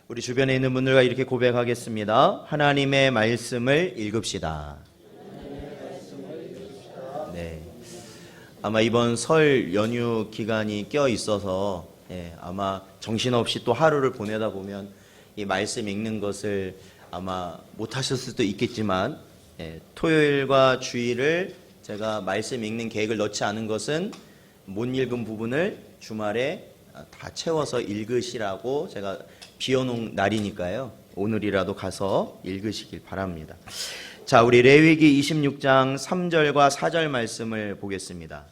우리 주변에 있는 분들과 이렇게 고백하겠습니다. 하나님의 말씀을 읽읍시다. 네. 아마 이번 설 연휴 기간이 껴 있어서 아마 정신없이 또 하루를 보내다 보면 이 말씀 읽는 것을 아마 못 하셨을 수도 있겠지만 토요일과 주일을 제가 말씀 읽는 계획을 넣지 않은 것은 못 읽은 부분을 주말에 다 채워서 읽으시라고 제가 비워놓은 날이니까요. 오늘이라도 가서 읽으시길 바랍니다. 자, 우리 레위기 26장 3절과 4절 말씀을 보겠습니다.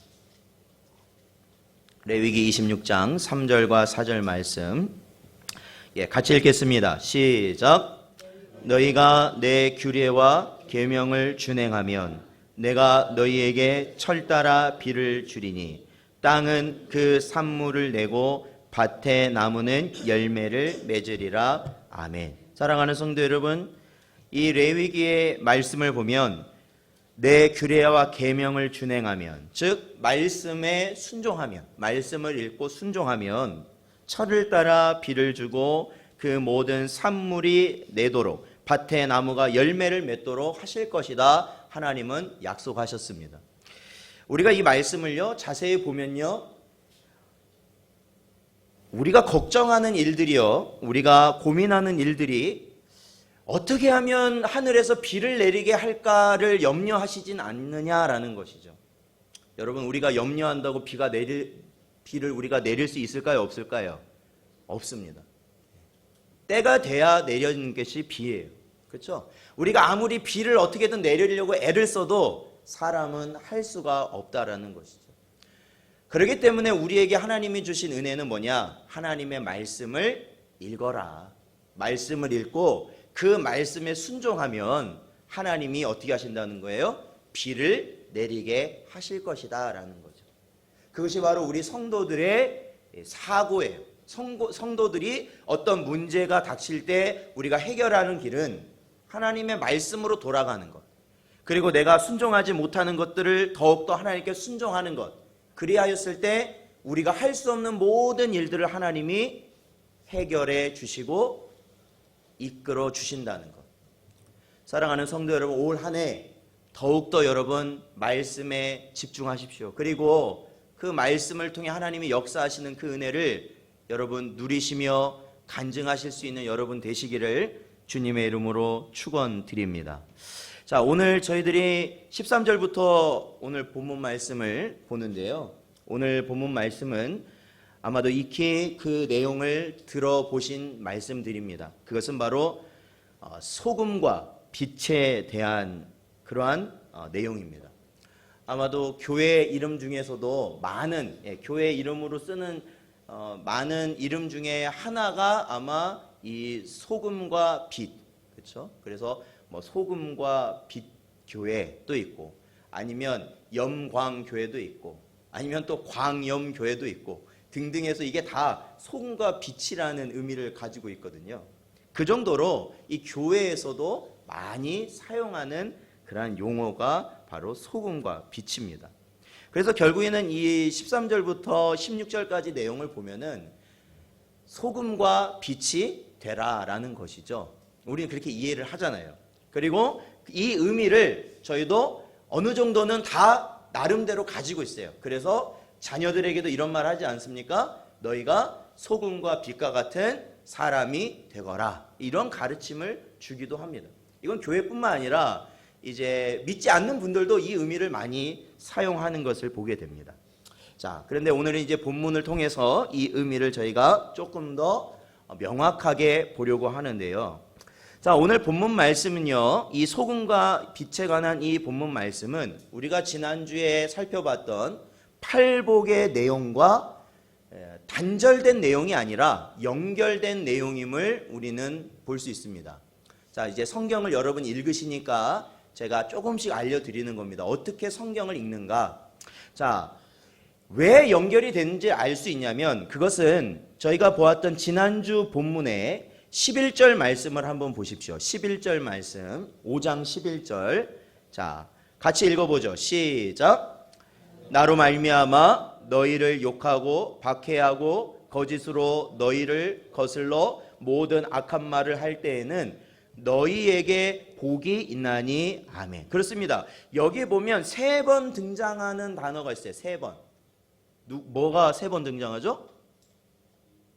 레위기 26장 3절과 4절 말씀 같이 읽겠습니다. 시작. 너희가 내 규례와 계명을 준행하면 내가 너희에게 철따라 비를 주리니 땅은 그 산물을 내고 밭의 나무는 열매를 맺으리라. 아멘. 사랑하는 성도 여러분, 이 레위기의 말씀을 보면 내 규례와 계명을 준행하면, 즉 말씀에 순종하면, 말씀을 읽고 순종하면 철을 따라 비를 주고 그 모든 산물이 내도록, 밭의 나무가 열매를 맺도록 하실 것이다. 하나님은 약속하셨습니다. 우리가 이 말씀을요 자세히 보면요, 우리가 걱정하는 일들이요, 우리가 고민하는 일들이 어떻게 하면 하늘에서 비를 내리게 할까를 염려하시진 않느냐라는 것이죠. 여러분, 우리가 염려한다고 비를 우리가 내릴 수 있을까요? 없을까요? 없습니다. 때가 돼야 내리는 것이 비예요. 그렇죠? 우리가 아무리 비를 어떻게든 내리려고 애를 써도 사람은 할 수가 없다라는 것이죠. 그렇기 때문에 우리에게 하나님이 주신 은혜는 뭐냐? 하나님의 말씀을 읽어라. 말씀을 읽고 그 말씀에 순종하면 하나님이 어떻게 하신다는 거예요? 비를 내리게 하실 것이다 라는 거죠. 그것이 바로 우리 성도들의 사고예요. 성도들이 어떤 문제가 닥칠 때 우리가 해결하는 길은 하나님의 말씀으로 돌아가는 것, 그리고 내가 순종하지 못하는 것들을 더욱더 하나님께 순종하는 것, 그리하였을 때 우리가 할 수 없는 모든 일들을 하나님이 해결해 주시고 이끌어 주신다는 것. 사랑하는 성도 여러분, 올 한 해 더욱더 여러분 말씀에 집중하십시오. 그리고 그 말씀을 통해 하나님이 역사하시는 그 은혜를 여러분 누리시며 간증하실 수 있는 여러분 되시기를 주님의 이름으로 축원드립니다. 자, 오늘 저희들이 13절부터 오늘 본문 말씀을 보는데요. 오늘 본문 말씀은 아마도 익히 그 내용을 들어보신 말씀들입니다. 그것은 바로 소금과 빛에 대한 그러한 내용입니다. 아마도 교회 이름 중에서도 많은, 교회 이름으로 쓰는 많은 이름 중에 하나가 아마 이 소금과 빛, 그렇죠? 그래서 뭐 소금과 빛 교회도 있고, 아니면 염광교회도 있고, 아니면 또 광염교회도 있고 등등해서 이게 다 소금과 빛이라는 의미를 가지고 있거든요. 그 정도로 이 교회에서도 많이 사용하는 그러한 용어가 바로 소금과 빛입니다. 그래서 결국에는 이 13절부터 16절까지 내용을 보면은 소금과 빛이 되라라는 것이죠. 우리는 그렇게 이해를 하잖아요. 그리고 이 의미를 저희도 어느 정도는 다 나름대로 가지고 있어요. 그래서 자녀들에게도 이런 말 하지 않습니까? 너희가 소금과 빛과 같은 사람이 되거라. 이런 가르침을 주기도 합니다. 이건 교회뿐만 아니라 이제 믿지 않는 분들도 이 의미를 많이 사용하는 것을 보게 됩니다. 자, 그런데 오늘은 이제 본문을 통해서 이 의미를 저희가 조금 더 명확하게 보려고 하는데요. 자, 오늘 본문 말씀은요, 이 소금과 빛에 관한 이 본문 말씀은 우리가 지난주에 살펴봤던 팔복의 내용과 단절된 내용이 아니라 연결된 내용임을 우리는 볼 수 있습니다. 자, 이제 성경을 여러분 읽으시니까 제가 조금씩 알려드리는 겁니다. 어떻게 성경을 읽는가? 자, 왜 연결이 되는지 알 수 있냐면 그것은 저희가 보았던 지난주 본문에 11절 말씀을 한번 보십시오. 11절 말씀, 5장 11절. 자, 같이 읽어보죠. 시작. 나로 말미암아 너희를 욕하고 박해하고 거짓으로 너희를 거슬러 모든 악한 말을 할 때에는 너희에게 복이 있나니. 아멘. 그렇습니다. 여기 보면 3번 등장하는 단어가 있어요. 3번. 뭐가 3번 등장하죠?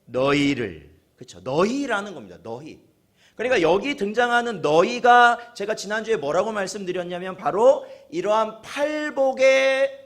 너희를. 그렇죠. 너희라는 겁니다. 너희. 그러니까 여기 등장하는 너희가 제가 지난주에 뭐라고 말씀드렸냐면 바로 이러한 팔복에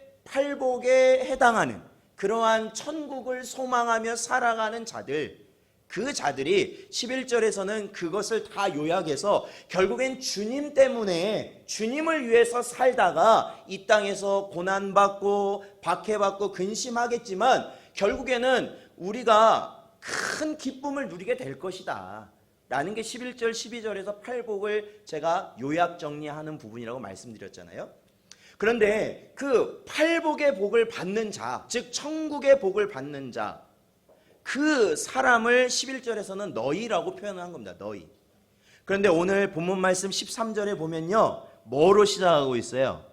해당하는 그러한 천국을 소망하며 살아가는 자들, 그 자들이 11절에서는 그것을 다 요약해서 결국엔 주님 때문에 주님을 위해서 살다가 이 땅에서 고난받고 박해받고 근심하겠지만 결국에는 우리가 큰 기쁨을 누리게 될 것이다 라는 게 11절 12절에서 팔복을 제가 요약 정리하는 부분이라고 말씀드렸잖아요. 그런데 그 팔복의 복을 받는 자, 즉 천국의 복을 받는 자, 그 사람을 11절에서는 너희라고 표현한 겁니다. 너희. 그런데 오늘 본문 말씀 13절에 보면요, 뭐로 시작하고 있어요?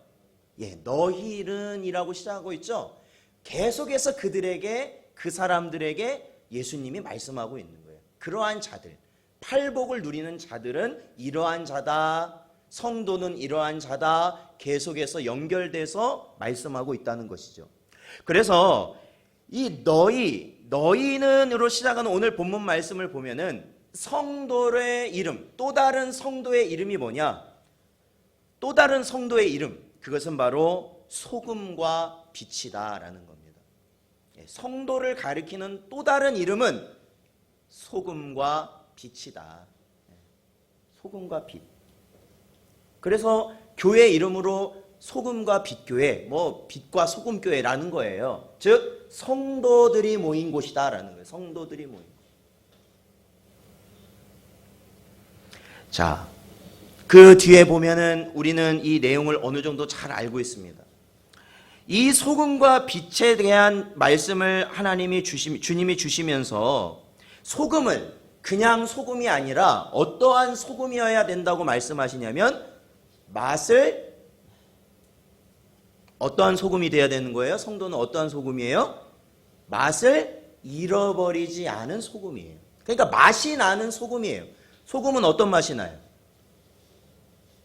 너희는 이라고 시작하고 있죠. 계속해서 그들에게, 그 사람들에게 예수님이 말씀하고 있는 거예요. 그러한 자들, 팔복을 누리는 자들은 이러한 자다, 성도는 이러한 자다, 계속해서 연결돼서 말씀하고 있다는 것이죠. 그래서 이 너희는으로 시작하는 오늘 본문 말씀을 보면은 성도의 이름, 또 다른 성도의 이름이 뭐냐? 또 다른 성도의 이름, 그것은 바로 소금과 빛이다 라는 겁니다. 성도를 가리키는 또 다른 이름은 소금과 빛이다. 소금과 빛. 그래서 교회 이름으로 소금과 빛교회, 뭐 빛과 소금교회라는 거예요. 즉 성도들이 모인 곳이다 라는 거예요. 성도들이 모인 곳. 자, 그 뒤에 보면은 우리는 이 내용을 어느 정도 잘 알고 있습니다. 이 소금과 빛에 대한 말씀을 주님이 주시면서 소금을 그냥 소금이 아니라 어떠한 소금이어야 된다고 말씀하시냐면 어떠한 소금이 돼야 되는 거예요? 성도는 어떠한 소금이에요? 맛을 잃어버리지 않은 소금이에요. 그러니까 맛이 나는 소금이에요. 소금은 어떤 맛이 나요?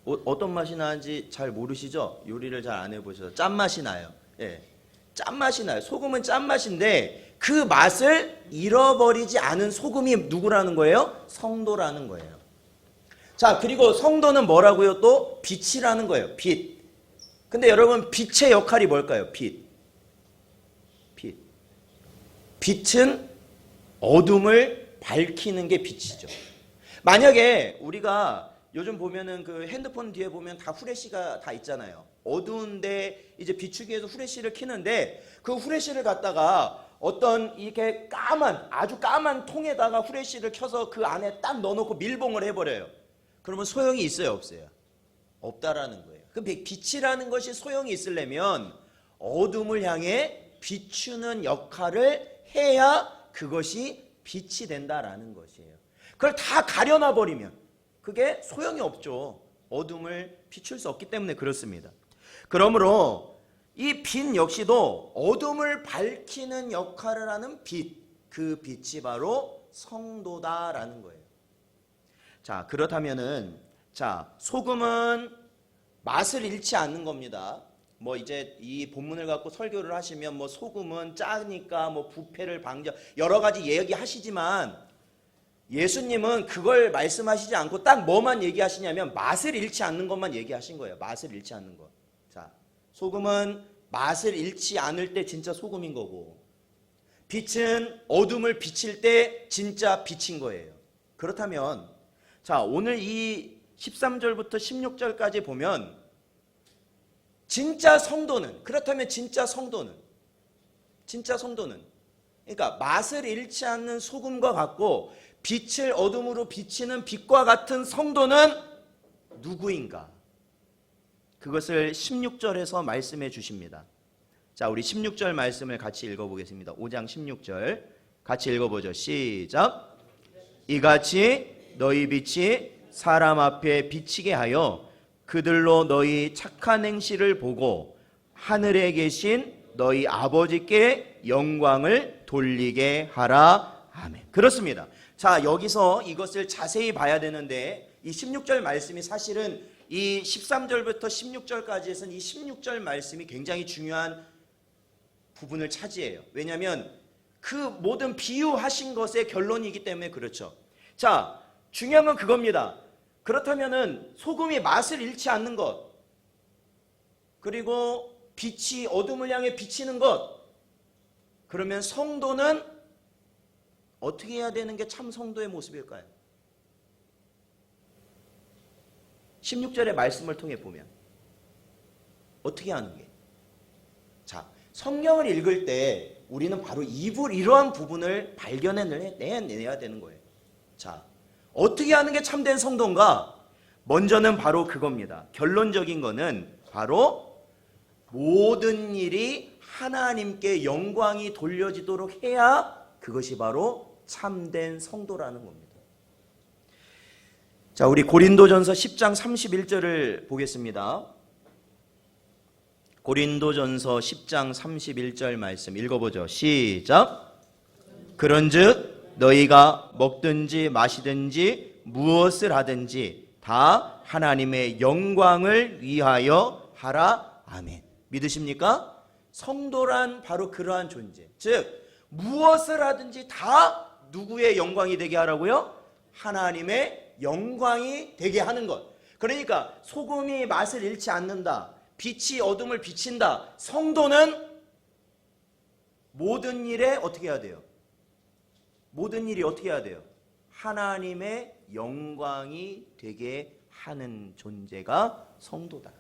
어떤 맛이 나는지 잘 모르시죠? 요리를 잘 안 해보셔서 짠맛이 나요. 짠맛이 나요. 소금은 짠맛인데 그 맛을 잃어버리지 않은 소금이 누구라는 거예요? 성도라는 거예요. 자, 그리고 성도는 뭐라고요? 또 빛이라는 거예요. 빛. 근데 여러분, 빛의 역할이 뭘까요? 빛. 빛은 어둠을 밝히는 게 빛이죠. 만약에 우리가 요즘 보면은 그 핸드폰 뒤에 보면 다 후레쉬가 다 있잖아요. 어두운데 이제 비추기 위해서 후레쉬를 켜는데 그 후레쉬를 갖다가 어떤 이렇게 아주 까만 통에다가 후레쉬를 켜서 그 안에 딱 넣어놓고 밀봉을 해버려요. 그러면 소용이 있어요, 없어요? 없다라는 거예요. 그 빛이라는 것이 소용이 있으려면 어둠을 향해 비추는 역할을 해야 그것이 빛이 된다라는 것이에요. 그걸 다 가려놔 버리면 그게 소용이 없죠. 어둠을 비출 수 없기 때문에 그렇습니다. 그러므로 이 빛 역시도 어둠을 밝히는 역할을 하는 빛, 그 빛이 바로 성도다라는 거예요. 자, 그렇다면은 소금은 맛을 잃지 않는 겁니다. 뭐 이제 이 본문을 갖고 설교를 하시면 뭐 소금은 짜니까 뭐 부패를 방지 여러 가지 얘기하시지만 예수님은 그걸 말씀하시지 않고 딱 뭐만 얘기하시냐면 맛을 잃지 않는 것만 얘기하신 거예요. 맛을 잃지 않는 것. 자, 소금은 맛을 잃지 않을 때 진짜 소금인 거고 빛은 어둠을 비칠 때 진짜 빛인 거예요. 그렇다면 자, 오늘 이 13절부터 16절까지 보면 진짜 성도는 그러니까 맛을 잃지 않는 소금과 같고 빛을 어둠으로 비치는 빛과 같은 성도는 누구인가? 그것을 16절에서 말씀해 주십니다. 자, 우리 16절 말씀을 같이 읽어보겠습니다. 5장 16절 같이 읽어보죠. 시작. 이같이 너희 빛이 사람 앞에 비치게 하여 그들로 너희 착한 행실을 보고 하늘에 계신 너희 아버지께 영광을 돌리게 하라. 아멘. 그렇습니다. 자, 여기서 이것을 자세히 봐야 되는데 이 16절 말씀이 사실은 이 13절부터 16절까지에서는 이 16절 말씀이 굉장히 중요한 부분을 차지해요. 왜냐하면 그 모든 비유하신 것의 결론이기 때문에 그렇죠. 자, 중요한 건 그겁니다. 그렇다면은 소금이 맛을 잃지 않는 것, 그리고 빛이 어둠을 향해 비치는 것, 그러면 성도는 어떻게 해야 되는 게 참 성도의 모습일까요? 16절의 말씀을 통해 보면 어떻게 하는 게? 자, 성경을 읽을 때 우리는 바로 이러한 부분을 발견해내야 되는 거예요. 자, 어떻게 하는 게 참된 성도인가? 먼저는 바로 그겁니다. 결론적인 거는 바로 모든 일이 하나님께 영광이 돌려지도록 해야 그것이 바로 참된 성도라는 겁니다. 자, 우리 고린도전서 10장 31절을 보겠습니다. 고린도전서 10장 31절 말씀 읽어보죠. 시작. 그런즉 너희가 먹든지 마시든지 무엇을 하든지 다 하나님의 영광을 위하여 하라. 아멘. 믿으십니까? 성도란 바로 그러한 존재. 즉 무엇을 하든지 다 누구의 영광이 되게 하라고요? 하나님의 영광이 되게 하는 것. 그러니까 소금이 맛을 잃지 않는다. 빛이 어둠을 비친다. 성도는 모든 일에 어떻게 해야 돼요? 모든 일이 어떻게 해야 돼요? 하나님의 영광이 되게 하는 존재가 성도다.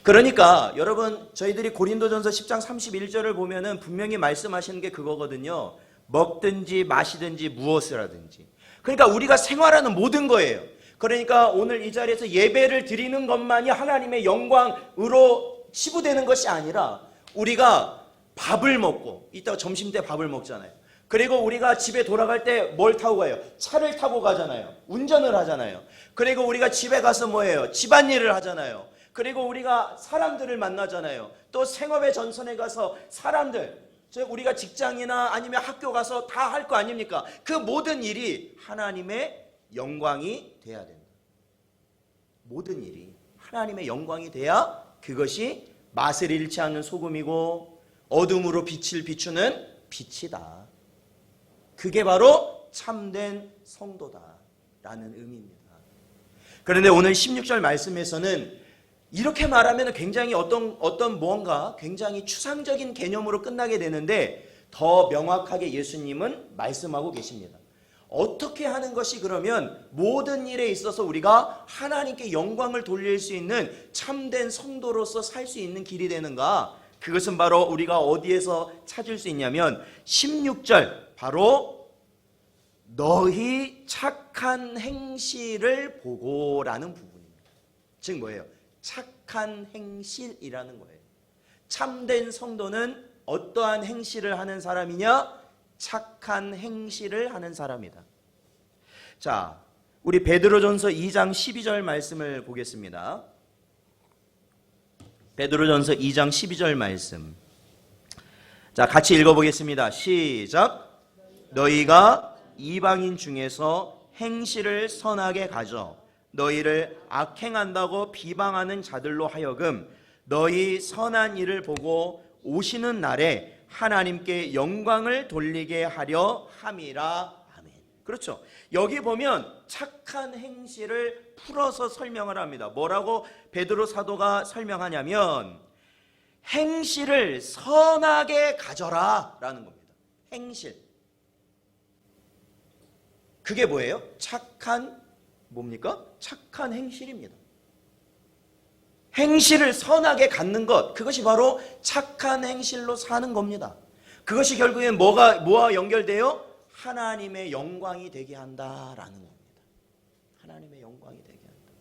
그러니까 여러분, 저희들이 고린도전서 10장 31절을 보면은 분명히 말씀하시는 게 그거거든요. 먹든지 마시든지 무엇을 하든지. 그러니까 우리가 생활하는 모든 거예요. 그러니까 오늘 이 자리에서 예배를 드리는 것만이 하나님의 영광으로 치부되는 것이 아니라 우리가 밥을 먹고 이따가 점심때 밥을 먹잖아요. 그리고 우리가 집에 돌아갈 때 뭘 타고 가요? 차를 타고 가잖아요. 운전을 하잖아요. 그리고 우리가 집에 가서 뭐예요? 집안일을 하잖아요. 그리고 우리가 사람들을 만나잖아요. 또 생업의 전선에 가서 사람들, 우리가 직장이나 아니면 학교 가서 다 할 거 아닙니까? 그 모든 일이 하나님의 영광이 돼야 된다. 모든 일이 하나님의 영광이 돼야 그것이 맛을 잃지 않는 소금이고 어둠으로 빛을 비추는 빛이다. 그게 바로 참된 성도다라는 의미입니다. 그런데 오늘 16절 말씀에서는 이렇게 말하면 굉장히 어떤 무언가 굉장히 추상적인 개념으로 끝나게 되는데 더 명확하게 예수님은 말씀하고 계십니다. 어떻게 하는 것이 그러면 모든 일에 있어서 우리가 하나님께 영광을 돌릴 수 있는 참된 성도로서 살 수 있는 길이 되는가? 그것은 바로 우리가 어디에서 찾을 수 있냐면 16절 바로 너희 착한 행실을 보고라는 부분입니다. 즉 뭐예요? 착한 행실이라는 거예요. 참된 성도는 어떠한 행실을 하는 사람이냐? 착한 행실을 하는 사람이다. 자, 우리 베드로전서 2장 12절 말씀을 보겠습니다. 베드로전서 2장 12절 말씀. 자, 같이 읽어보겠습니다. 시작. 너희가 이방인 중에서 행실을 선하게 가져 너희를 악행한다고 비방하는 자들로 하여금 너희 선한 일을 보고 오시는 날에 하나님께 영광을 돌리게 하려 함이라. 아멘. 그렇죠. 여기 보면 착한 행실을 풀어서 설명을 합니다. 뭐라고 베드로 사도가 설명하냐면 행실을 선하게 가져라 라는 겁니다. 행실. 그게 뭐예요? 착한 뭡니까? 착한 행실입니다. 행실을 선하게 갖는 것, 그것이 바로 착한 행실로 사는 겁니다. 그것이 결국엔 뭐와 연결돼요? 하나님의 영광이 되게 한다라는 겁니다. 하나님의 영광이 되게 한다.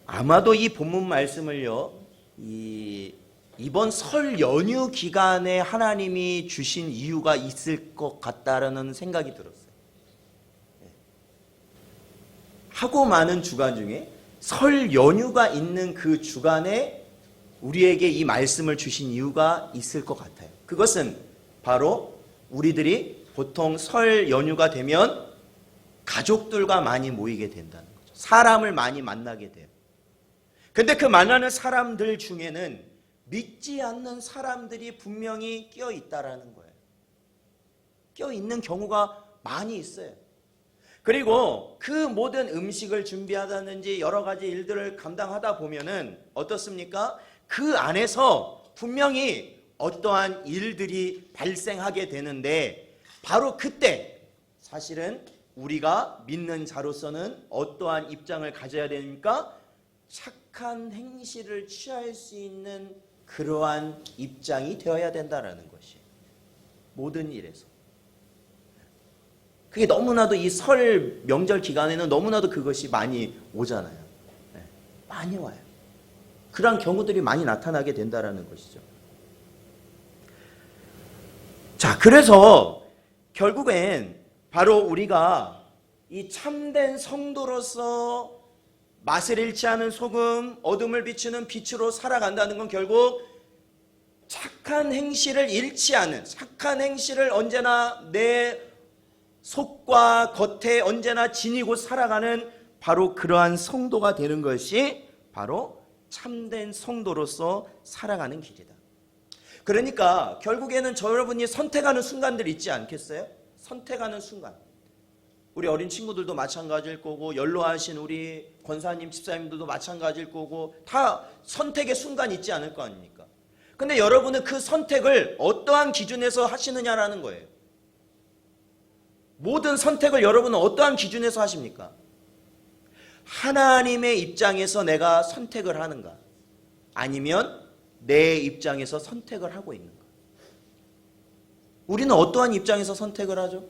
아마도 이 본문 말씀을요, 이번 설 연휴 기간에 하나님이 주신 이유가 있을 것 같다라는 생각이 들었어요. 하고 많은 주간 중에 설 연휴가 있는 그 주간에 우리에게 이 말씀을 주신 이유가 있을 것 같아요. 그것은 바로 우리들이 보통 설 연휴가 되면 가족들과 많이 모이게 된다는 거죠. 사람을 많이 만나게 돼요. 근데 그 만나는 사람들 중에는 믿지 않는 사람들이 분명히 끼어 있다라는 거예요. 끼어 있는 경우가 많이 있어요. 그리고 그 모든 음식을 준비하다든지 여러 가지 일들을 감당하다 보면은 어떻습니까? 그 안에서 분명히 어떠한 일들이 발생하게 되는데 바로 그때 사실은 우리가 믿는 자로서는 어떠한 입장을 가져야 됩니까? 착한 행실을 취할 수 있는 그러한 입장이 되어야 된다는 것이 모든 일에서. 그게 너무나도 이 설 명절 기간에는 너무나도 그것이 많이 오잖아요. 네, 많이 와요. 그런 경우들이 많이 나타나게 된다는 것이죠. 자, 그래서 결국엔 바로 우리가 이 참된 성도로서 맛을 잃지 않은 소금, 어둠을 비추는 빛으로 살아간다는 건 결국 착한 행실을 잃지 않은, 착한 행실을 언제나 내 속과 겉에 언제나 지니고 살아가는 바로 그러한 성도가 되는 것이 바로 참된 성도로서 살아가는 길이다. 그러니까 결국에는 여러분이 선택하는 순간들 있지 않겠어요? 선택하는 순간. 우리 어린 친구들도 마찬가지일 거고 연로하신 우리 권사님, 집사님들도 마찬가지일 거고 다 선택의 순간이 있지 않을 거 아닙니까? 근데 여러분은 그 선택을 어떠한 기준에서 하시느냐라는 거예요. 모든 선택을 여러분은 어떠한 기준에서 하십니까? 하나님의 입장에서 내가 선택을 하는가? 아니면 내 입장에서 선택을 하고 있는가? 우리는 어떠한 입장에서 선택을 하죠?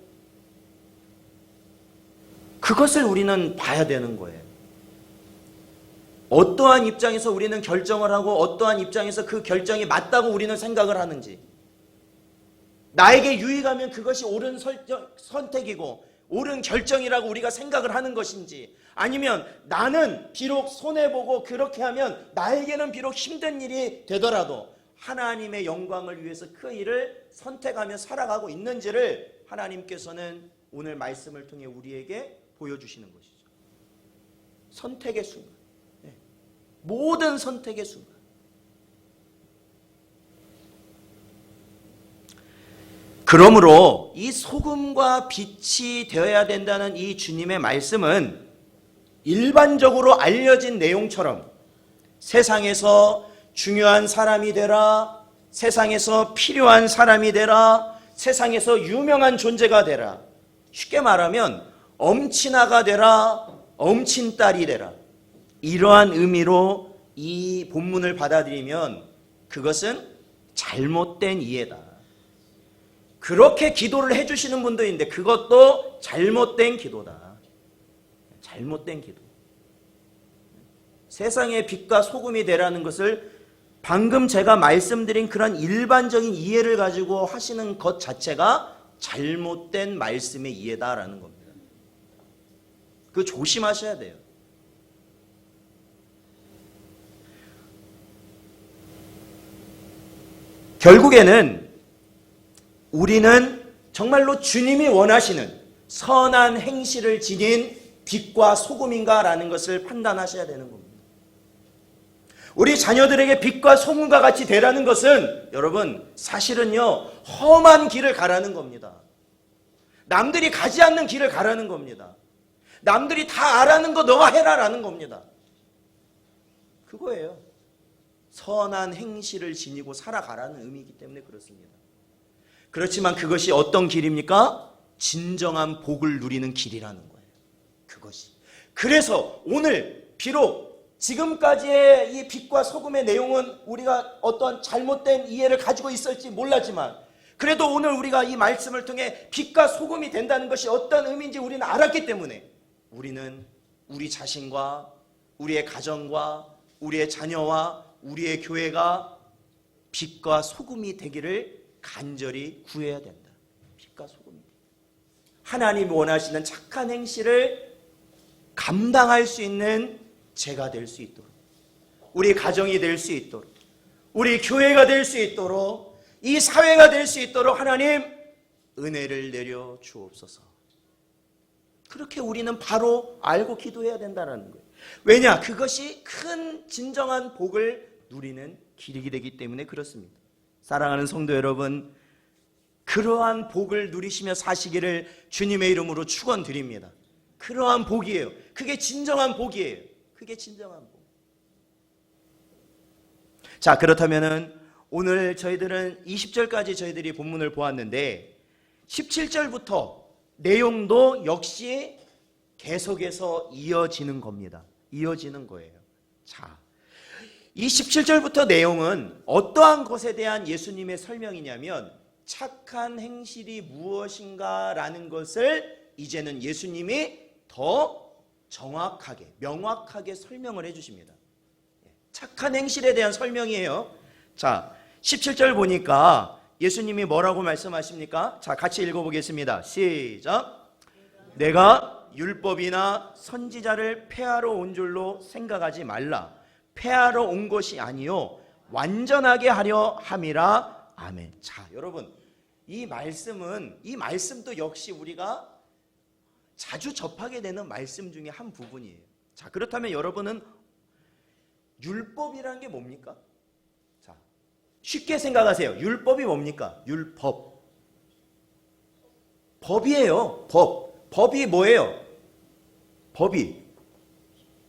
그것을 우리는 봐야 되는 거예요. 어떠한 입장에서 우리는 결정을 하고 어떠한 입장에서 그 결정이 맞다고 우리는 생각을 하는지, 나에게 유익하면 그것이 옳은 선택이고 옳은 결정이라고 우리가 생각을 하는 것인지, 아니면 나는 비록 손해보고 그렇게 하면 나에게는 비록 힘든 일이 되더라도 하나님의 영광을 위해서 그 일을 선택하며 살아가고 있는지를 하나님께서는 오늘 말씀을 통해 우리에게 보여주시는 것이죠. 선택의 순간, 모든 선택의 순간. 그러므로 이 소금과 빛이 되어야 된다는 이 주님의 말씀은 일반적으로 알려진 내용처럼 세상에서 중요한 사람이 되라, 세상에서 필요한 사람이 되라, 세상에서 유명한 존재가 되라, 쉽게 말하면 엄친아가 되라, 엄친딸이 되라, 이러한 의미로 이 본문을 받아들이면 그것은 잘못된 이해다. 그렇게 기도를 해주시는 분도 있는데 그것도 잘못된 기도다. 잘못된 기도. 세상의 빛과 소금이 되라는 것을 방금 제가 말씀드린 그런 일반적인 이해를 가지고 하시는 것 자체가 잘못된 말씀의 이해다라는 겁니다. 그거 조심하셔야 돼요. 결국에는 우리는 정말로 주님이 원하시는 선한 행실을 지닌 빛과 소금인가라는 것을 판단하셔야 되는 겁니다. 우리 자녀들에게 빛과 소금과 같이 되라는 것은 여러분 사실은요 험한 길을 가라는 겁니다. 남들이 가지 않는 길을 가라는 겁니다. 남들이 다 알아는 거 너가 해라라는 겁니다. 그거예요. 선한 행실을 지니고 살아가라는 의미이기 때문에 그렇습니다. 그렇지만 그것이 어떤 길입니까? 진정한 복을 누리는 길이라는 거예요. 그것이. 그래서 오늘 비록 지금까지의 이 빛과 소금의 내용은 우리가 어떤 잘못된 이해를 가지고 있을지 몰랐지만 그래도 오늘 우리가 이 말씀을 통해 빛과 소금이 된다는 것이 어떤 의미인지 우리는 알았기 때문에 우리는 우리 자신과 우리의 가정과 우리의 자녀와 우리의 교회가 빛과 소금이 되기를 간절히 구해야 된다. 빛과 소금이. 하나님이 원하시는 착한 행실을 감당할 수 있는 제가 될 수 있도록, 우리 가정이 될 수 있도록, 우리 교회가 될 수 있도록 이 사회가 될 수 있도록 하나님 은혜를 내려 주옵소서. 그렇게 우리는 바로 알고 기도해야 된다는 거예요. 왜냐? 그것이 큰 진정한 복을 누리는 길이 되기 때문에 그렇습니다. 사랑하는 성도 여러분, 그러한 복을 누리시며 사시기를 주님의 이름으로 축원드립니다. 그러한 복이에요. 그게 진정한 복이에요. 그게 진정한 복. 자, 그렇다면은 오늘 저희들은 20절까지 저희들이 본문을 보았는데 17절부터 내용도 역시 계속해서 이어지는 겁니다. 이어지는 거예요. 자, 이 17절부터 내용은 어떠한 것에 대한 예수님의 설명이냐면 착한 행실이 무엇인가 라는 것을 이제는 예수님이 더 정확하게 명확하게 설명을 해주십니다. 착한 행실에 대한 설명이에요. 자, 17절 보니까 예수님이 뭐라고 말씀하십니까? 자, 같이 읽어보겠습니다. 시작. 내가 율법이나 선지자를 폐하러 온 줄로 생각하지 말라. 폐하러 온 것이 아니요 완전하게 하려 함이라. 아멘. 자, 여러분, 이 말씀도 역시 우리가 자주 접하게 되는 말씀 중에 한 부분이에요. 자, 그렇다면 여러분은 율법이라는 게 뭡니까? 자, 쉽게 생각하세요. 율법이 뭡니까? 율법. 법이에요. 법이 뭐예요? 법이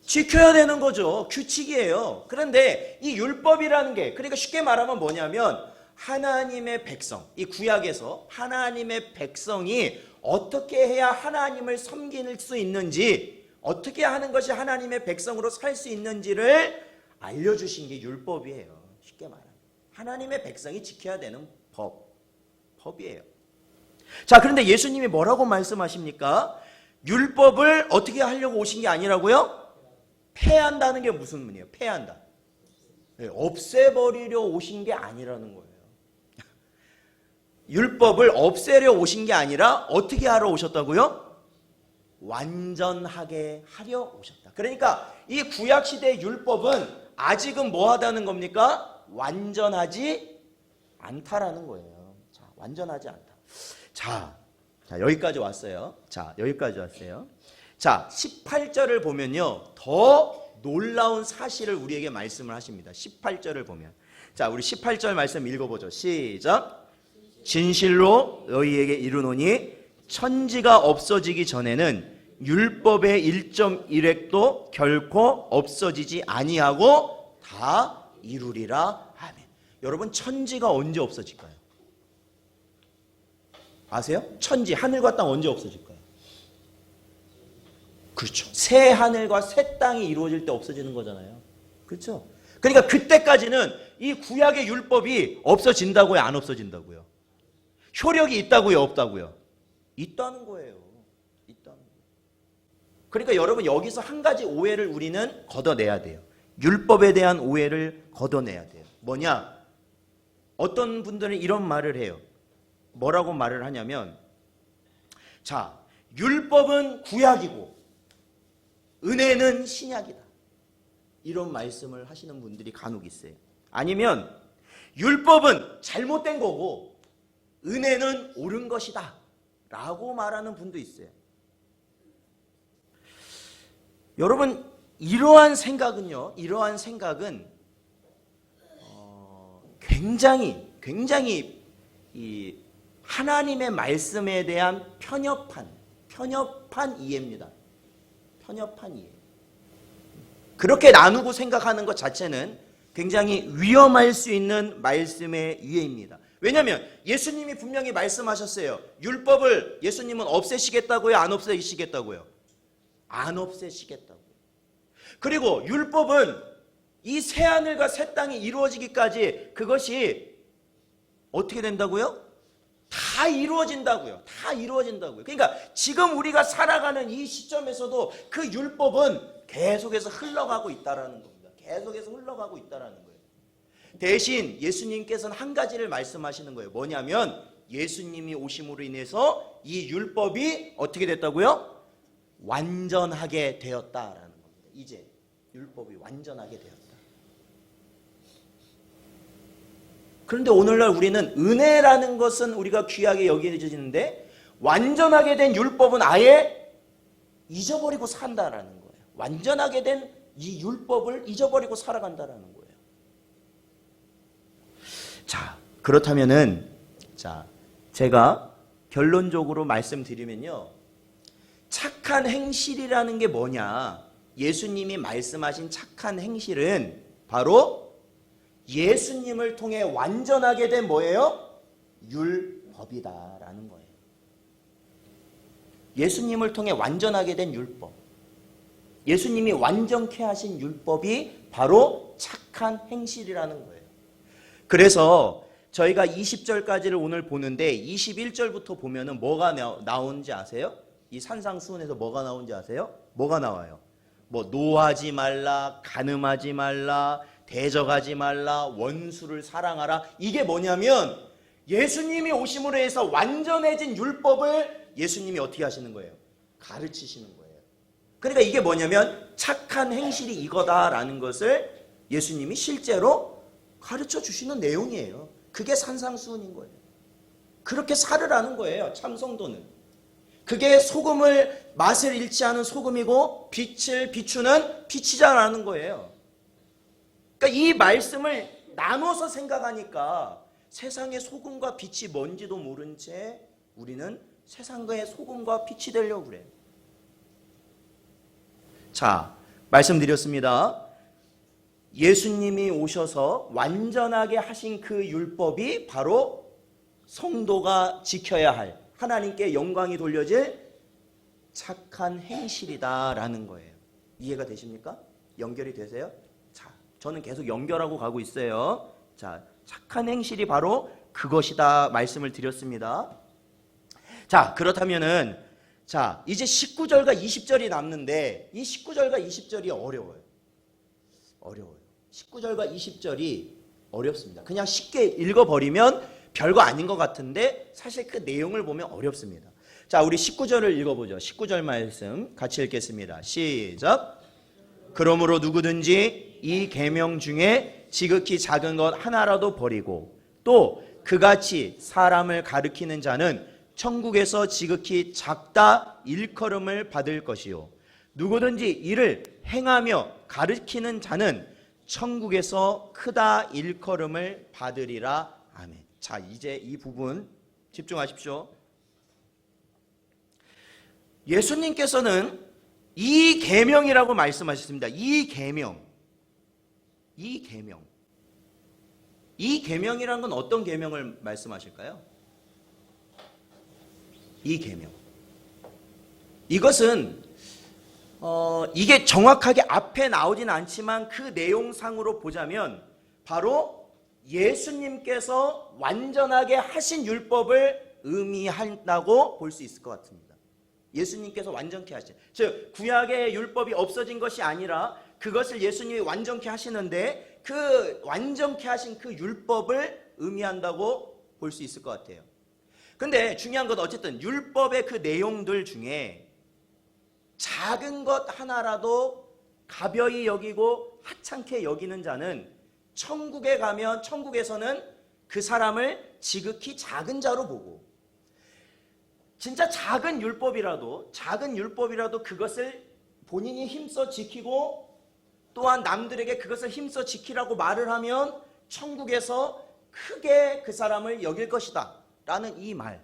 지켜야 되는 거죠. 규칙이에요. 그런데 이 율법이라는 게, 그러니까 쉽게 말하면 뭐냐면 하나님의 백성, 이 구약에서 하나님의 백성이 어떻게 해야 하나님을 섬길 수 있는지, 어떻게 하는 것이 하나님의 백성으로 살 수 있는지를 알려주신 게 율법이에요. 쉽게 말하면 하나님의 백성이 지켜야 되는 법이에요. 자, 그런데 예수님이 뭐라고 말씀하십니까? 율법을 어떻게 하려고 오신 게 아니라고요? 폐한다는 게 무슨 의미예요? 폐한다. 없애버리려 오신 게 아니라는 거예요. 율법을 없애려 오신 게 아니라 어떻게 하러 오셨다고요? 완전하게 하려 오셨다. 그러니까 이 구약시대의 율법은 아직은 뭐하다는 겁니까? 완전하지 않다라는 거예요. 자, 완전하지 않다. 자, 여기까지 왔어요. 자, 18절을 보면요, 더 놀라운 사실을 우리에게 말씀을 하십니다. 18절을 보면, 자, 우리 18절 말씀 읽어보죠. 시작. 진실로 너희에게 이르노니 천지가 없어지기 전에는 율법의 1.1획도 결코 없어지지 아니하고 다 이루리라. 아멘. 여러분, 천지가 언제 없어질까요? 아세요? 천지, 하늘과 땅 언제 없어질까요? 그렇죠. 새 하늘과 새 땅이 이루어질 때 없어지는 거잖아요. 그렇죠? 그러니까 그때까지는 이 구약의 율법이 없어진다고요? 안 없어진다고요? 효력이 있다고요? 없다고요? 있다는 거예요. 있다는 거예요. 그러니까 여러분, 여기서 한 가지 오해를 우리는 걷어내야 돼요. 율법에 대한 오해를 걷어내야 돼요. 뭐냐? 어떤 분들은 이런 말을 해요. 뭐라고 말을 하냐면, 자, 율법은 구약이고 은혜는 신약이다. 이런 말씀을 하시는 분들이 간혹 있어요. 아니면 율법은 잘못된 거고 은혜는 옳은 것이다 라고 말하는 분도 있어요. 여러분, 이러한 생각은 굉장히 이 하나님의 말씀에 대한 편협한 이해입니다. 편협한 이해. 그렇게 나누고 생각하는 것 자체는 굉장히 위험할 수 있는 말씀의 이해입니다. 왜냐하면 예수님이 분명히 말씀하셨어요. 율법을 예수님은 없애시겠다고요? 안 없애시겠다고요? 안 없애시겠다고요. 그리고 율법은 이 새하늘과 새 땅이 이루어지기까지 그것이 어떻게 된다고요? 다 이루어진다고요. 다 이루어진다고요. 그러니까 지금 우리가 살아가는 이 시점에서도 그 율법은 계속해서 흘러가고 있다라는 겁니다. 계속해서 흘러가고 있다라는 거예요. 대신 예수님께서는 한 가지를 말씀하시는 거예요. 뭐냐면 예수님이 오심으로 인해서 이 율법이 어떻게 됐다고요? 완전하게 되었다라는 겁니다. 이제 율법이 완전하게 되었다. 그런데 오늘날 우리는 은혜라는 것은 우리가 귀하게 여겨지는데 완전하게 된 율법은 아예 잊어버리고 산다라는 거예요. 완전하게 된 이 율법을 잊어버리고 살아간다라는 거예요. 자, 그렇다면은 제가 결론적으로 말씀드리면요. 착한 행실이라는 게 뭐냐? 예수님이 말씀하신 착한 행실은 바로 예수님을 통해 완전하게 된 뭐예요? 율법이다라는 거예요. 예수님을 통해 완전하게 된 율법. 예수님이 완전케 하신 율법이 바로 착한 행실이라는 거예요. 그래서 저희가 20절까지를 오늘 보는데 21절부터 보면은 뭐가 나오는지 아세요? 이 산상수훈에서 뭐가 나오는지 아세요? 뭐가 나와요? 뭐 노하지 말라, 간음하지 말라, 대적하지 말라, 원수를 사랑하라. 이게 뭐냐면 예수님이 오심으로 해서 완전해진 율법을 예수님이 어떻게 하시는 거예요? 가르치시는 거예요. 그러니까 이게 뭐냐면 착한 행실이 이거다라는 것을 예수님이 실제로 가르쳐 주시는 내용이에요. 그게 산상수훈인 거예요. 그렇게 살으라는 거예요. 참 성도는. 그게 소금을 맛을 잃지 않은 소금이고 빛을 비추는 빛이자라는 거예요. 그러니까 이 말씀을 나눠서 생각하니까 세상의 소금과 빛이 뭔지도 모른 채 우리는 세상의 소금과 빛이 되려고 그래요. 자, 말씀드렸습니다. 예수님이 오셔서 완전하게 하신 그 율법이 바로 성도가 지켜야 할 하나님께 영광이 돌려질 착한 행실이다라는 거예요. 이해가 되십니까? 연결이 되세요? 자, 저는 계속 연결하고 가고 있어요. 자, 착한 행실이 바로 그것이다 말씀을 드렸습니다. 자, 그렇다면은 자, 이제 19절과 20절이 남는데 이 19절과 20절이 어려워요. 19절과 20절이 어렵습니다. 그냥 쉽게 읽어버리면 별거 아닌 것 같은데 사실 그 내용을 보면 어렵습니다. 자, 우리 19절을 읽어보죠. 19절 말씀 같이 읽겠습니다. 시작. 그러므로 누구든지 이 계명 중에 지극히 작은 것 하나라도 버리고 또 그같이 사람을 가르치는 자는 천국에서 지극히 작다 일컬음을 받을 것이요 누구든지 이를 행하며 가르치는 자는 천국에서 크다 일컬음을 받으리라. 아멘. 자, 이제 이 부분 집중하십시오. 예수님께서는 이 계명이라고 말씀하셨습니다. 이 계명이라는 건 어떤 계명을 말씀하실까요? 이 계명. 이것은 이게 정확하게 앞에 나오진 않지만 그 내용상으로 보자면 바로 예수님께서 완전하게 하신 율법을 의미한다고 볼 수 있을 것 같습니다. 예수님께서 완전케 하신, 즉 구약의 율법이 없어진 것이 아니라 그것을 예수님이 완전케 하시는데 그 완전케 하신 그 율법을 의미한다고 볼 수 있을 것 같아요. 근데 중요한 건 어쨌든 율법의 그 내용들 중에 작은 것 하나라도 가벼이 여기고 하찮게 여기는 자는 천국에 가면 천국에서는 그 사람을 지극히 작은 자로 보고 진짜 작은 율법이라도 그것을 본인이 힘써 지키고 또한 남들에게 그것을 힘써 지키라고 말을 하면 천국에서 크게 그 사람을 여길 것이다 라는 이 말.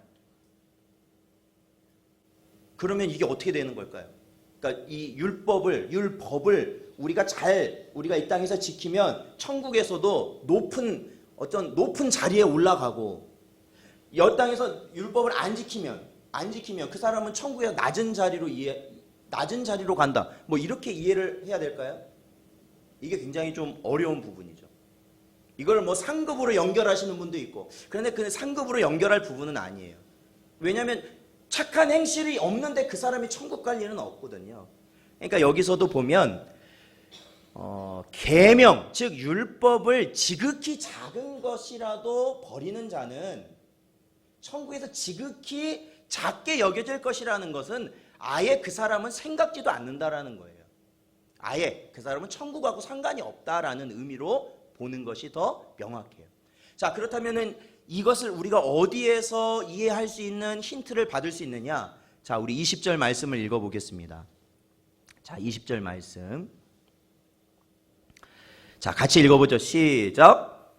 그러면 이게 어떻게 되는 걸까요? 그러니까 이 율법을 우리가 이 땅에서 지키면 천국에서도 높은 자리에 올라가고 이 땅에서 율법을 안 지키면 그 사람은 천국에서 낮은 자리로 간다. 뭐 이렇게 이해를 해야 될까요? 이게 굉장히 좀 어려운 부분이죠. 이걸 뭐 상급으로 연결하시는 분도 있고, 그런데 그 상급으로 연결할 부분은 아니에요. 왜냐하면 착한 행실이 없는데 그 사람이 천국 갈 일은 없거든요. 그러니까 여기서도 보면 계명, 즉 율법을 지극히 작은 것이라도 버리는 자는 천국에서 지극히 작게 여겨질 것이라는 것은 아예 그 사람은 생각지도 않는다라는 거예요. 아예 그 사람은 천국하고 상관이 없다라는 의미로 보는 것이 더 명확해요. 자, 그렇다면은 이것을 우리가 어디에서 이해할 수 있는 힌트를 받을 수 있느냐? 자, 우리 20절 말씀을 읽어보겠습니다. 자, 20절 말씀. 자, 같이 읽어보죠. 시작.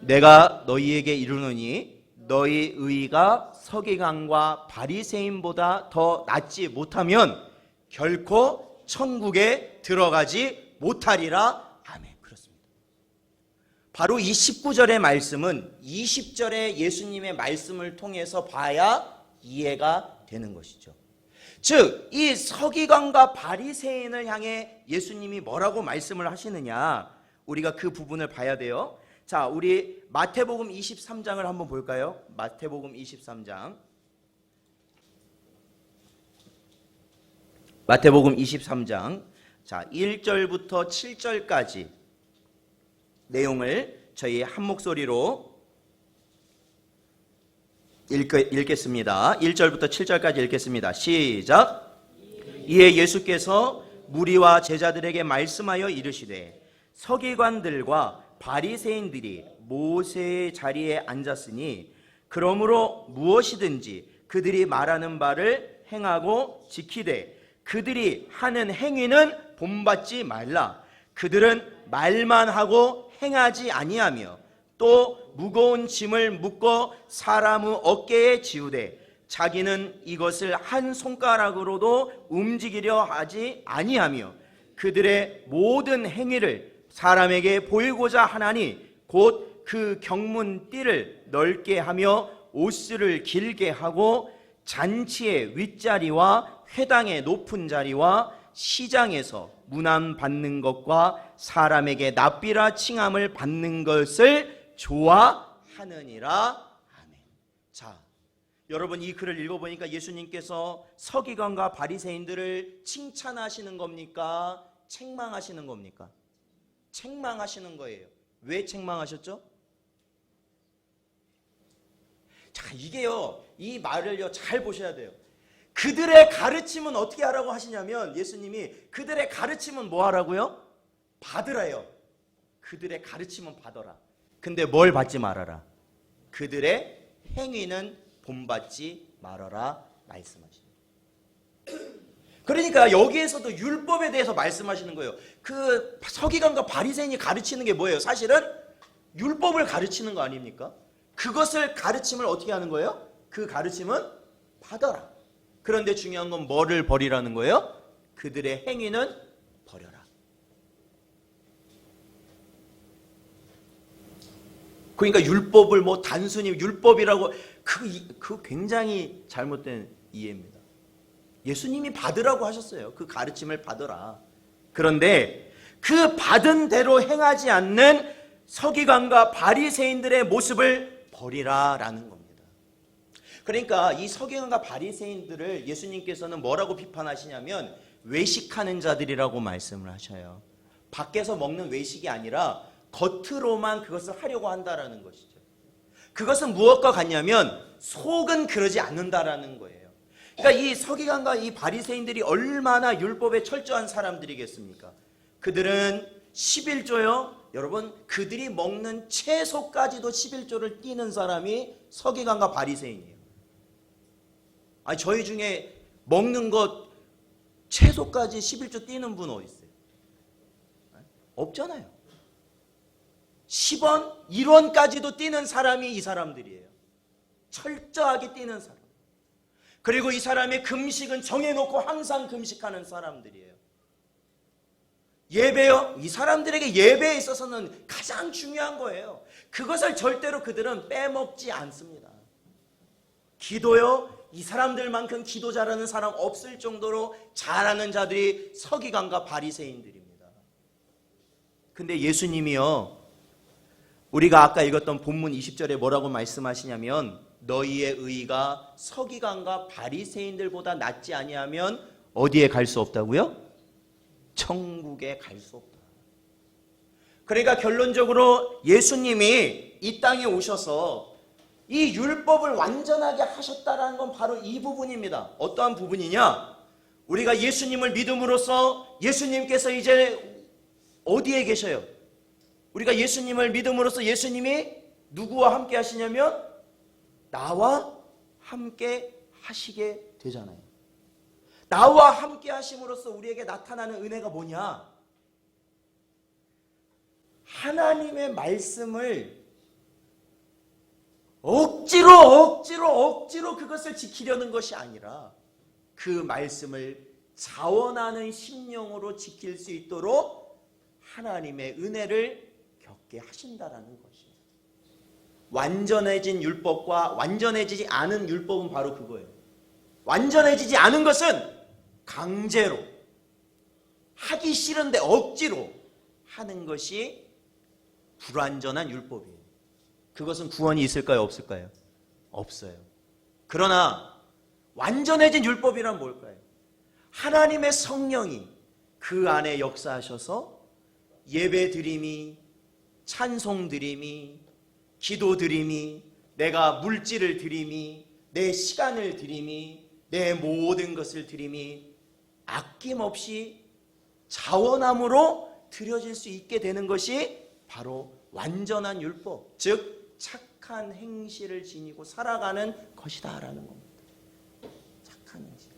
내가 너희에게 이르노니 너희 의가 서기관과 바리새인보다 더 낫지 못하면 결코 천국에 들어가지 못하리라. 아멘. 그렇습니다. 바로 이 19절의 말씀은 20절의 예수님의 말씀을 통해서 봐야 이해가 되는 것이죠. 즉, 이 서기관과 바리새인을 향해 예수님이 뭐라고 말씀을 하시느냐, 우리가 그 부분을 봐야 돼요. 자, 우리 마태복음 23장을 한번 볼까요? 마태복음 23장. 마태복음 23장. 자, 1절부터 7절까지 내용을 저희 한 목소리로 읽겠습니다. 1절부터 7절까지 읽겠습니다. 시작. 이에 예수께서 무리와 제자들에게 말씀하여 이르시되 서기관들과 바리새인들이 모세의 자리에 앉았으니 그러므로 무엇이든지 그들이 말하는 바를 행하고 지키되 그들이 하는 행위는 본받지 말라. 그들은 말만 하고 행하지 아니하며 또 무거운 짐을 묶어 사람의 어깨에 지우되 자기는 이것을 한 손가락으로도 움직이려 하지 아니하며 그들의 모든 행위를 사람에게 보이고자 하나니 곧 그 경문띠를 넓게 하며 옷수를 길게 하고 잔치의 윗자리와 회당의 높은 자리와 시장에서 문안 받는 것과 사람에게 납비라 칭함을 받는 것을 좋아하느니라. 아멘. 자, 여러분 이 글을 읽어보니까 예수님께서 서기관과 바리새인들을 칭찬하시는 겁니까? 책망하시는 겁니까? 책망하시는 거예요. 왜 책망하셨죠? 자, 이게요, 이 말을요 잘 보셔야 돼요. 그들의 가르침은 어떻게 하라고 하시냐면, 예수님이 그들의 가르침은 뭐 하라고요? 받으라요. 그들의 가르침은 받아라. 근데 뭘 받지 말아라? 그들의 행위는 본받지 말아라 말씀하십니다. 그러니까 여기에서도 율법에 대해서 말씀하시는 거예요. 그 서기관과 바리새인이 가르치는 게 뭐예요? 사실은 율법을 가르치는 거 아닙니까? 그것을 가르침을 어떻게 하는 거예요? 그 가르침은 받아라. 그런데 중요한 건 뭐를 버리라는 거예요? 그들의 행위는 버려라. 그러니까 율법을 뭐 단순히 율법이라고, 그 굉장히 잘못된 이해입니다. 예수님이 받으라고 하셨어요. 그 가르침을 받으라. 그런데 그 받은 대로 행하지 않는 서기관과 바리새인들의 모습을 버리라라는 겁니다. 그러니까 이 서기관과 바리새인들을 예수님께서는 뭐라고 비판하시냐면 외식하는 자들이라고 말씀을 하셔요. 밖에서 먹는 외식이 아니라 겉으로만 그것을 하려고 한다라는 것이죠. 그것은 무엇과 같냐면 속은 그러지 않는다라는 거예요. 그러니까 이 서기관과 이 바리새인들이 얼마나 율법에 철저한 사람들이겠습니까? 그들은 11조요. 여러분, 그들이 먹는 채소까지도 11조를 띄는 사람이 서기관과 바리새인이에요. 아니, 저희 중에 먹는 것 채소까지 11조 띄는 분 어디 있어요? 없잖아요. 10원, 1원까지도 띄는 사람이 이 사람들이에요. 철저하게 띄는 사람. 그리고 이 사람의 금식은 정해놓고 항상 금식하는 사람들이에요. 예배요? 이 사람들에게 예배에 있어서는 가장 중요한 거예요. 그것을 절대로 그들은 빼먹지 않습니다. 기도요? 이 사람들만큼 기도 잘하는 사람 없을 정도로 잘하는 자들이 서기관과 바리새인들입니다. 근데 예수님이요, 우리가 아까 읽었던 본문 20절에 뭐라고 말씀하시냐면 너희의 의가 서기관과 바리새인들보다 낫지 아니하면 어디에 갈 수 없다고요? 천국에 갈 수 없다. 그러니까 결론적으로 예수님이 이 땅에 오셔서 이 율법을 완전하게 하셨다라는 건 바로 이 부분입니다. 어떠한 부분이냐? 우리가 예수님을 믿음으로써 예수님께서 이제 어디에 계셔요? 우리가 예수님을 믿음으로써 예수님이 누구와 함께 하시냐면 나와 함께 하시게 되잖아요. 나와 함께 하심으로써 우리에게 나타나는 은혜가 뭐냐? 하나님의 말씀을 억지로 그것을 지키려는 것이 아니라 그 말씀을 자원하는 심령으로 지킬 수 있도록 하나님의 은혜를 겪게 하신다라는 것이에요. 완전해진 율법과 완전해지지 않은 율법은 바로 그거예요. 완전해지지 않은 것은 강제로 하기 싫은데 억지로 하는 것이 불완전한 율법이에요. 그것은 구원이 있을까요? 없을까요? 없어요. 그러나 완전해진 율법이란 뭘까요? 하나님의 성령이 그 안에 역사하셔서 예배 드림이, 찬송 드림이, 기도 드림이, 내가 물질을 드림이, 내 시간을 드림이, 내 모든 것을 드림이 아낌없이 자원함으로 드려질 수 있게 되는 것이 바로 완전한 율법, 즉 착한 행실을 지니고 살아가는 것이다라는 겁니다. 착한 행실.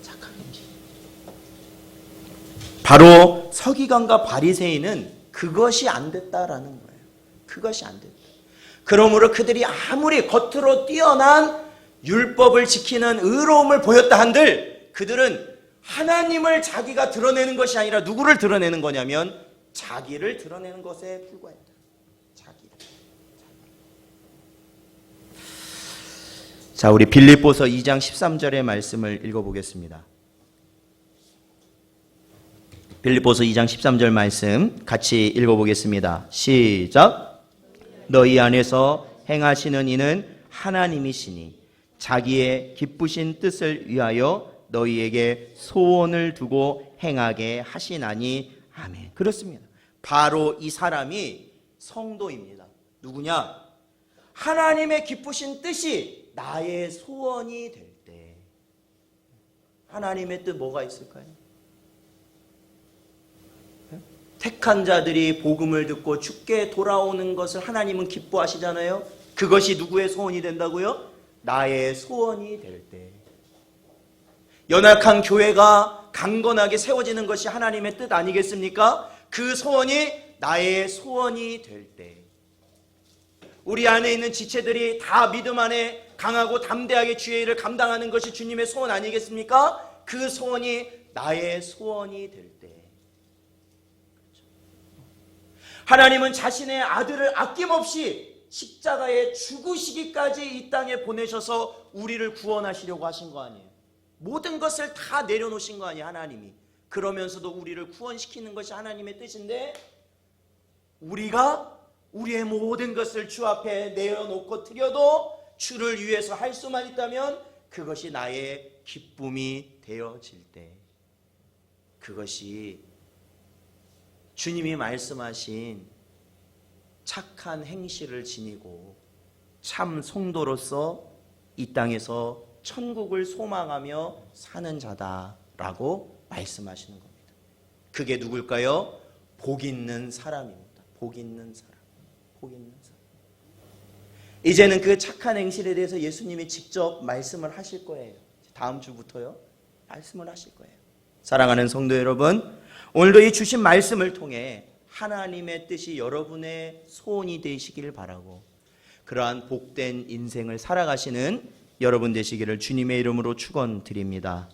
착한 행실. 바로 서기관과 바리새인은 그것이 안 됐다라는 거예요. 그것이 안 됐다. 그러므로 그들이 아무리 겉으로 뛰어난 율법을 지키는 의로움을 보였다 한들 그들은 하나님을 자기가 드러내는 것이 아니라 누구를 드러내는 거냐면 자기를 드러내는 것에 불과했다. 자기를. 자, 우리 빌립보서 2장 13절의 말씀을 읽어보겠습니다. 빌립보서 2장 13절 말씀 같이 읽어보겠습니다. 시작. 너희 안에서 행하시는 이는 하나님이시니 자기의 기쁘신 뜻을 위하여 너희에게 소원을 두고 행하게 하시나니 아멘. 그렇습니다. 바로 이 사람이 성도입니다. 누구냐? 하나님의 기쁘신 뜻이 나의 소원이 될 때. 하나님의 뜻 뭐가 있을까요? 택한 자들이 복음을 듣고 주께 돌아오는 것을 하나님은 기뻐하시잖아요. 그것이 누구의 소원이 된다고요? 나의 소원이 될 때. 연약한 교회가 강건하게 세워지는 것이 하나님의 뜻 아니겠습니까? 그 소원이 나의 소원이 될 때. 우리 안에 있는 지체들이 다 믿음 안에 강하고 담대하게 주의 일을 감당하는 것이 주님의 소원 아니겠습니까? 그 소원이 나의 소원이 될 때. 하나님은 자신의 아들을 아낌없이 십자가에 죽으시기까지 이 땅에 보내셔서 우리를 구원하시려고 하신 거 아니에요. 모든 것을 다 내려놓으신 거 아니에요, 하나님이. 그러면서도 우리를 구원시키는 것이 하나님의 뜻인데 우리가 우리의 모든 것을 주 앞에 내어놓고 드려도 주를 위해서 할 수만 있다면 그것이 나의 기쁨이 되어질 때, 그것이 주님이 말씀하신 착한 행실을 지니고 참 성도로서 이 땅에서 천국을 소망하며 사는 자다라고 말씀하시는 겁니다. 그게 누굴까요? 복 있는 사람입니다. 복 있는 사람. 복 있는 사람. 이제는 그 착한 행실에 대해서 예수님이 직접 말씀을 하실 거예요. 다음 주부터요. 말씀을 하실 거예요. 사랑하는 성도 여러분, 오늘도 이 주신 말씀을 통해 하나님의 뜻이 여러분의 소원이 되시길 바라고 그러한 복된 인생을 살아가시는 여러분 되시기를 주님의 이름으로 축원드립니다.